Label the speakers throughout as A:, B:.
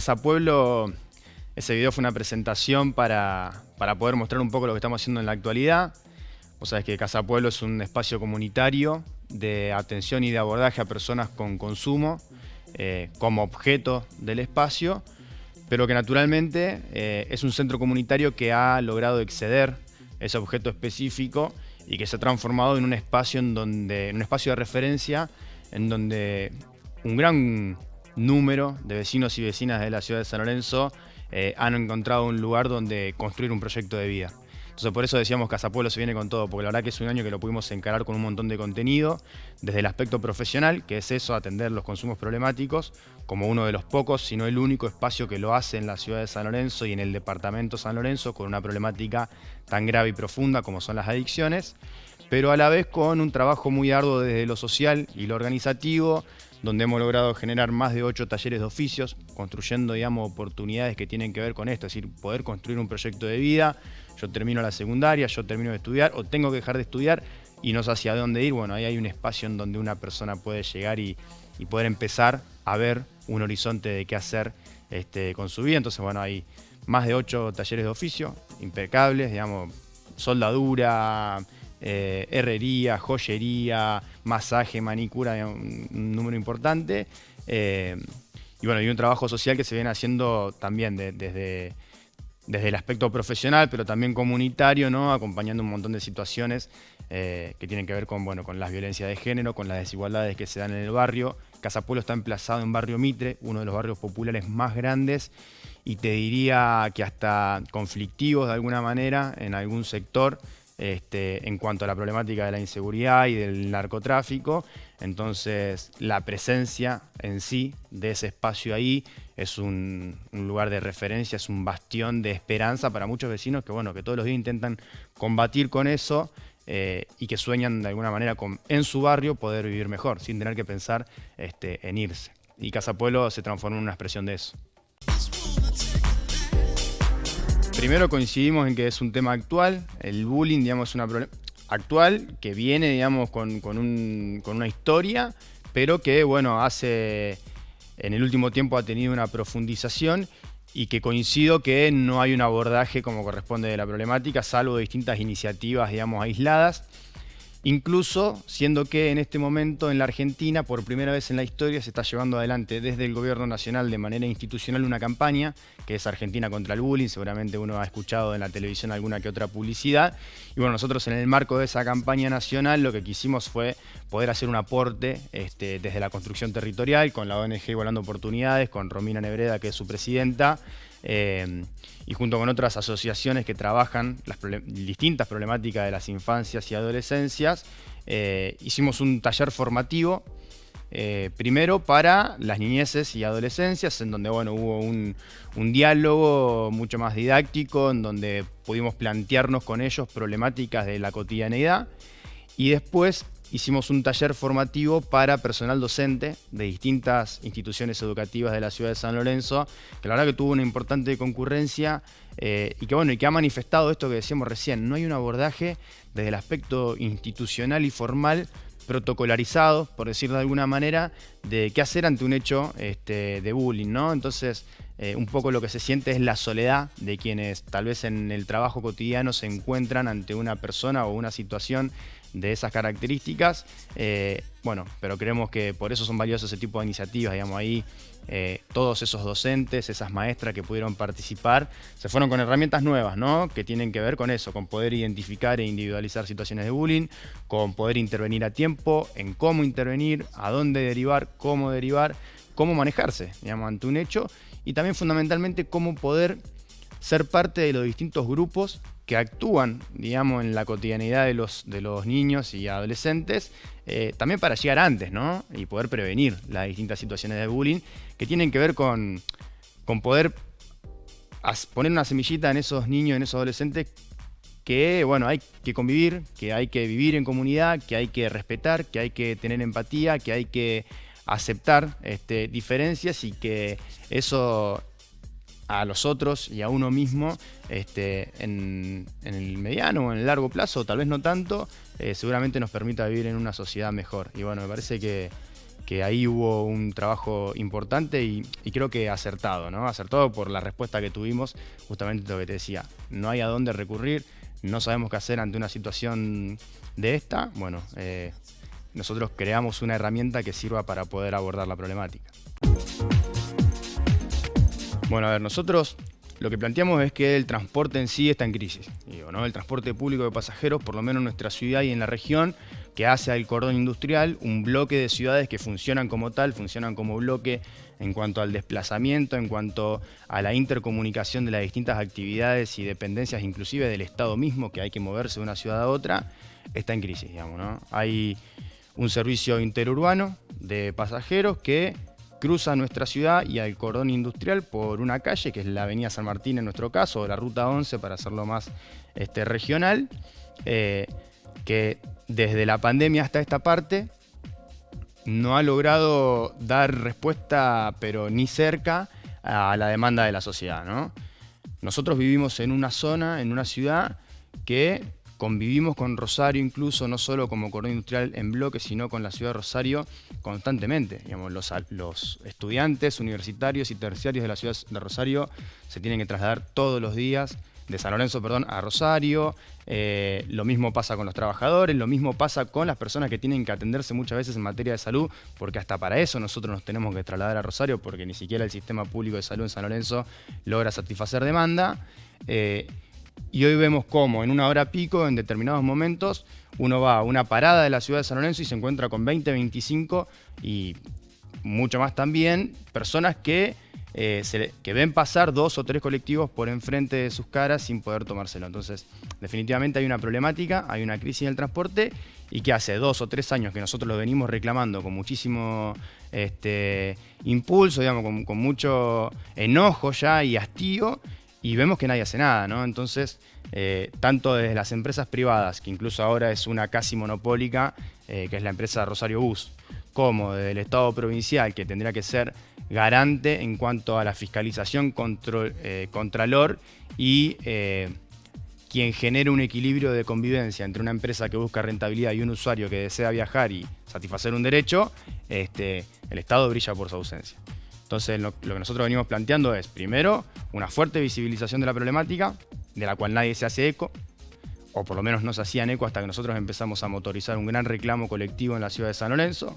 A: Casa Pueblo, ese video fue una presentación para poder mostrar un poco lo que estamos haciendo en la actualidad. Vos sabés que Casa Pueblo es un espacio comunitario de atención y de abordaje a personas con consumo como objeto del espacio, pero que naturalmente es un centro comunitario que ha logrado exceder ese objeto específico y que se ha transformado en un espacio un espacio de referencia en donde un gran número de vecinos y vecinas de la ciudad de San Lorenzo han encontrado un lugar donde construir un proyecto de vida. Entonces por eso decíamos que Casa Pueblo se viene con todo, porque la verdad que es un año que lo pudimos encarar con un montón de contenido, desde el aspecto profesional, que es eso, atender los consumos problemáticos, como uno de los pocos, si no el único espacio que lo hace en la ciudad de San Lorenzo y en el departamento San Lorenzo, con una problemática tan grave y profunda como son las adicciones, pero a la vez con un trabajo muy arduo desde lo social y lo organizativo, donde hemos logrado generar más de 8 talleres de oficios, construyendo, digamos, oportunidades que tienen que ver con esto, es decir, poder construir un proyecto de vida. Yo termino la secundaria, yo termino de estudiar, o tengo que dejar de estudiar y no sé hacia dónde ir. Bueno, ahí hay un espacio en donde una persona puede llegar y poder empezar a ver un horizonte de qué hacer con su vida. Entonces, bueno, hay más de 8 talleres de oficio, impecables, digamos, soldadura, herrería, joyería, masaje, manicura, un número importante. Y bueno, y un trabajo social que se viene haciendo también desde el aspecto profesional, pero también comunitario, ¿no? Acompañando un montón de situaciones que tienen que ver con, bueno, con las violencias de género, con las desigualdades que se dan en el barrio. Casa Pueblo está emplazado en Barrio Mitre, uno de los barrios populares más grandes, y te diría que hasta conflictivos de alguna manera en algún sector, en cuanto a la problemática de la inseguridad y del narcotráfico. Entonces la presencia en sí de ese espacio ahí es un lugar de referencia, es un bastión de esperanza para muchos vecinos que, bueno, que todos los días intentan combatir con eso y que sueñan de alguna manera en su barrio poder vivir mejor, sin tener que pensar en irse. Y Casa Pueblo se transformó en una expresión de eso. Primero coincidimos en que es un tema actual, el bullying, digamos, es una problema actual que viene, digamos, con una historia, pero que, bueno, en el último tiempo ha tenido una profundización y que coincido que no hay un abordaje como corresponde de la problemática, salvo distintas iniciativas, digamos, aisladas. Incluso siendo que en este momento en la Argentina, por primera vez en la historia, se está llevando adelante desde el gobierno nacional de manera institucional una campaña que es Argentina contra el bullying. Seguramente uno ha escuchado en la televisión alguna que otra publicidad. Y bueno, nosotros en el marco de esa campaña nacional lo que quisimos fue poder hacer un aporte desde la construcción territorial con la ONG Igualando Oportunidades, con Romina Nebreda, que es su presidenta, y junto con otras asociaciones que trabajan las distintas problemáticas de las infancias y adolescencias, hicimos un taller formativo primero para las niñeces y adolescencias, en donde, bueno, hubo un diálogo mucho más didáctico, en donde pudimos plantearnos con ellos problemáticas de la cotidianeidad, y después hicimos un taller formativo para personal docente de distintas instituciones educativas de la ciudad de San Lorenzo, que la verdad que tuvo una importante concurrencia y que ha manifestado esto que decíamos recién. No hay un abordaje desde el aspecto institucional y formal protocolarizado, por decirlo de alguna manera, de qué hacer ante un hecho de bullying, ¿no? Entonces, un poco lo que se siente es la soledad de quienes tal vez en el trabajo cotidiano se encuentran ante una persona o una situación de esas características. Bueno, pero creemos que por eso son valiosos ese tipo de iniciativas, digamos, ahí todos esos docentes, esas maestras que pudieron participar, se fueron con herramientas nuevas, ¿no? Que tienen que ver con eso, con poder identificar e individualizar situaciones de bullying, con poder intervenir a tiempo, en cómo intervenir, a dónde derivar, cómo manejarse, digamos, ante un hecho, y también fundamentalmente cómo poder ser parte de los distintos grupos que actúan, digamos, en la cotidianidad de los niños y adolescentes, también para llegar antes, ¿no? Y poder prevenir las distintas situaciones de bullying que tienen que ver con poder poner una semillita en esos niños, en esos adolescentes, que, bueno, hay que convivir, que hay que vivir en comunidad, que hay que respetar, que hay que tener empatía, que hay que aceptar diferencias, y que eso a los otros y a uno mismo en el mediano o en el largo plazo, tal vez no tanto, seguramente nos permita vivir en una sociedad mejor. Y bueno, me parece que que ahí hubo un trabajo importante y creo que acertado, ¿no? Acertado por la respuesta que tuvimos, justamente lo que te decía, no hay a dónde recurrir, no sabemos qué hacer ante una situación de esta. Bueno, nosotros creamos una herramienta que sirva para poder abordar la problemática. Bueno, a ver, nosotros lo que planteamos es que el transporte en sí está en crisis. Digo, ¿no? El transporte público de pasajeros, por lo menos en nuestra ciudad y en la región, que hace al cordón industrial un bloque de ciudades que funcionan como tal, funcionan como bloque en cuanto al desplazamiento, en cuanto a la intercomunicación de las distintas actividades y dependencias, inclusive del Estado mismo, que hay que moverse de una ciudad a otra, está en crisis, digamos, ¿no? Hay un servicio interurbano de pasajeros que cruza nuestra ciudad y al cordón industrial por una calle, que es la avenida San Martín en nuestro caso, o la ruta 11 para hacerlo más regional, que desde la pandemia hasta esta parte no ha logrado dar respuesta, pero ni cerca, a la demanda de la sociedad, ¿no? Nosotros vivimos en una zona, en una ciudad que convivimos con Rosario incluso, no solo como cordón industrial en bloque, sino con la ciudad de Rosario constantemente. Digamos, los estudiantes universitarios y terciarios de la ciudad de Rosario se tienen que trasladar todos los días de San Lorenzo, a Rosario. Lo mismo pasa con los trabajadores, lo mismo pasa con las personas que tienen que atenderse muchas veces en materia de salud, porque hasta para eso nosotros nos tenemos que trasladar a Rosario, porque ni siquiera el sistema público de salud en San Lorenzo logra satisfacer demanda. Y hoy vemos cómo en una hora pico, en determinados momentos, uno va a una parada de la ciudad de San Lorenzo y se encuentra con 20, 25 y mucho más también, personas que ven pasar 2 o 3 colectivos por enfrente de sus caras sin poder tomárselo. Entonces, definitivamente hay una problemática, hay una crisis en el transporte, y que hace 2 o 3 años que nosotros lo venimos reclamando con muchísimo impulso, digamos, con mucho enojo ya y hastío, y vemos que nadie hace nada, ¿no? Entonces, tanto desde las empresas privadas, que incluso ahora es una casi monopólica, que es la empresa Rosario Bus, como desde el Estado provincial, que tendría que ser garante en cuanto a la fiscalización, contralor y quien genere un equilibrio de convivencia entre una empresa que busca rentabilidad y un usuario que desea viajar y satisfacer un derecho, el Estado brilla por su ausencia. Entonces, lo que nosotros venimos planteando es, primero, una fuerte visibilización de la problemática, de la cual nadie se hace eco, o por lo menos no se hacían eco hasta que nosotros empezamos a motorizar un gran reclamo colectivo en la ciudad de San Lorenzo.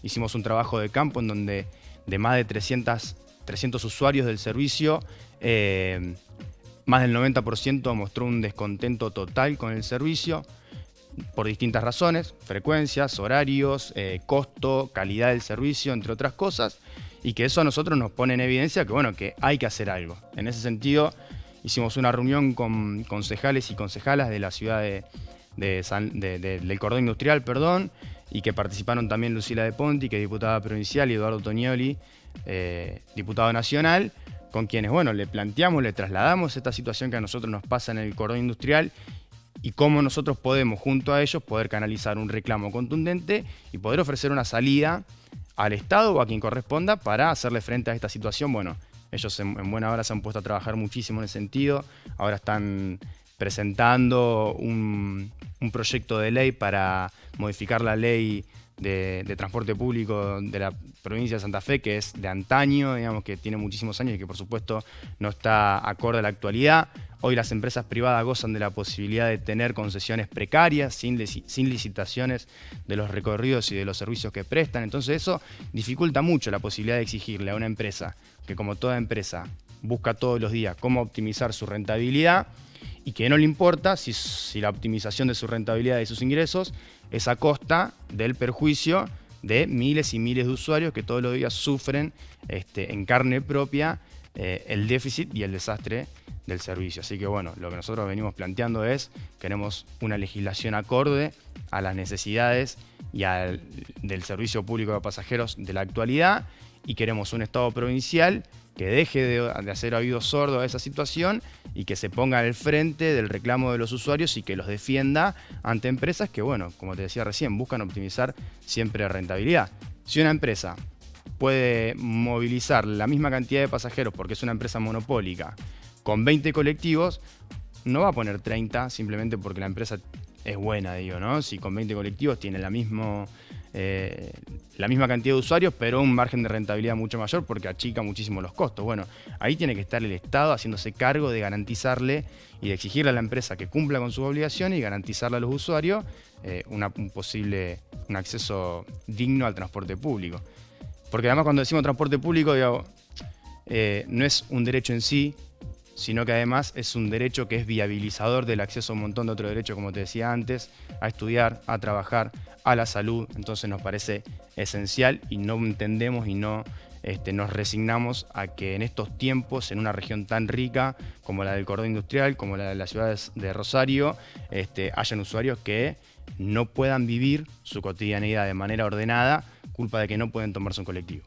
A: Hicimos un trabajo de campo en donde de más de 300 usuarios del servicio, más del 90% mostró un descontento total con el servicio por distintas razones, frecuencias, horarios, costo, calidad del servicio, entre otras cosas, y que eso a nosotros nos pone en evidencia que, bueno, que hay que hacer algo. En ese sentido, hicimos una reunión con concejales y concejalas de la ciudad del cordón industrial, y que participaron también Lucila de Ponti, que es diputada provincial, y Eduardo Tonioli, diputado nacional, con quienes, bueno, le planteamos, le trasladamos esta situación que a nosotros nos pasa en el cordón industrial y cómo nosotros podemos, junto a ellos, poder canalizar un reclamo contundente y poder ofrecer una salida al Estado o a quien corresponda para hacerle frente a esta situación. Bueno, ellos en buena hora se han puesto a trabajar muchísimo en ese sentido. Ahora están presentando un proyecto de ley para modificar la ley de transporte público de la provincia de Santa Fe, que es de antaño, digamos, que tiene muchísimos años y que por supuesto no está acorde a la actualidad. Hoy las empresas privadas gozan de la posibilidad de tener concesiones precarias, sin licitaciones de los recorridos y de los servicios que prestan. Entonces eso dificulta mucho la posibilidad de exigirle a una empresa, que como toda empresa busca todos los días cómo optimizar su rentabilidad, y que no le importa si la optimización de su rentabilidad y sus ingresos es a costa del perjuicio de miles y miles de usuarios que todos los días sufren en carne propia el déficit y el desastre del servicio. Así que bueno, lo que nosotros venimos planteando es, queremos una legislación acorde a las necesidades y del servicio público de pasajeros de la actualidad, y queremos un Estado provincial que deje de hacer oído sordo a esa situación y que se ponga al frente del reclamo de los usuarios y que los defienda ante empresas que, bueno, como te decía recién, buscan optimizar siempre la rentabilidad. Si una empresa puede movilizar la misma cantidad de pasajeros porque es una empresa monopólica con 20 colectivos, no va a poner 30 simplemente porque la empresa es buena, digo, ¿no? Si con 20 colectivos tienen la misma cantidad de usuarios, pero un margen de rentabilidad mucho mayor porque achica muchísimo los costos. Bueno, ahí tiene que estar el Estado haciéndose cargo de garantizarle y de exigirle a la empresa que cumpla con sus obligaciones y garantizarle a los usuarios un acceso digno al transporte público. Porque además cuando decimos transporte público, digo, no es un derecho en sí, sino que además es un derecho que es viabilizador del acceso a un montón de otros derechos, como te decía antes, a estudiar, a trabajar, a la salud. Entonces nos parece esencial y no entendemos y no nos resignamos a que en estos tiempos, en una región tan rica como la del Cordón Industrial, como la de las ciudades de Rosario, hayan usuarios que no puedan vivir su cotidianeidad de manera ordenada, culpa de que no pueden tomarse un colectivo.